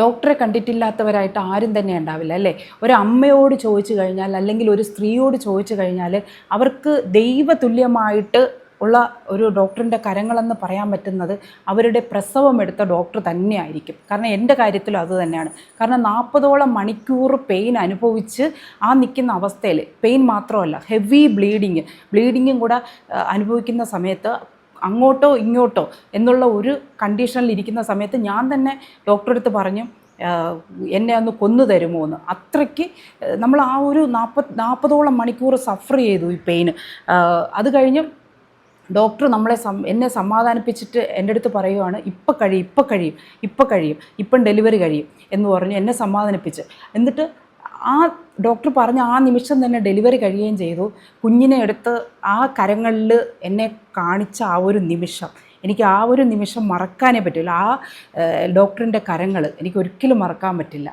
ഡോക്ടറെ കണ്ടിട്ടില്ലാത്തവരായിട്ട് ആരും തന്നെ ഉണ്ടാവില്ല അല്ലേ? ഒരു അമ്മയോട് ചോദിച്ചു കഴിഞ്ഞാൽ, അല്ലെങ്കിൽ ഒരു സ്ത്രീയോട് ചോദിച്ചു കഴിഞ്ഞാൽ, അവർക്ക് ദൈവതുല്യമായിട്ട് ഉള്ള ഒരു ഡോക്ടറിൻ്റെ കരങ്ങളെന്ന് പറയാൻ പറ്റുന്നത് അവരുടെ പ്രസവം എടുത്ത ഡോക്ടർ തന്നെയായിരിക്കും. കാരണം എൻ്റെ കാര്യത്തിലും അത് തന്നെയാണ്. കാരണം 40ഓളം മണിക്കൂർ പെയിൻ അനുഭവിച്ച് ആ നിൽക്കുന്ന അവസ്ഥയിൽ, പെയിൻ മാത്രമല്ല ഹെവി ബ്ലീഡിങ്ങും കൂടെ അനുഭവിക്കുന്ന സമയത്ത് അങ്ങോട്ടോ ഇങ്ങോട്ടോ എന്നുള്ള ഒരു കണ്ടീഷനിൽ ഇരിക്കുന്ന സമയത്ത് ഞാൻ തന്നെ ഡോക്ടറെ അടുത്ത് പറഞ്ഞു, എന്നെ ഒന്ന് കൊന്നു തരുമോ എന്ന്. അത്രയ്ക്ക് നമ്മൾ ആ ഒരു 40ഓളം മണിക്കൂർ സഫർ ചെയ്തു ഈ പെയിന്. അത് കഴിഞ്ഞ് ഡോക്ടർ എന്നെ സമാധാനിപ്പിച്ചിട്ട് എൻ്റെ അടുത്ത് പറയുവാണ്, ഇപ്പം കഴിയും, ഇപ്പം ഡെലിവറി കഴിയും എന്ന് പറഞ്ഞ് എന്നെ സമാധാനിപ്പിച്ച്. എന്നിട്ട് ആ ഡോക്ടർ പറഞ്ഞ ആ നിമിഷം തന്നെ ഡെലിവറി കഴിയുകയും ചെയ്തു. കുഞ്ഞിനെ എടുത്ത് ആ കരങ്ങളിൽ എന്നെ കാണിച്ച ആ ഒരു നിമിഷം, എനിക്ക് ആ ഒരു നിമിഷം മറക്കാനേ പറ്റില്ല. ആ ഡോക്ടറിൻ്റെ കരങ്ങൾ എനിക്ക് ഒരിക്കലും മറക്കാൻ പറ്റില്ല.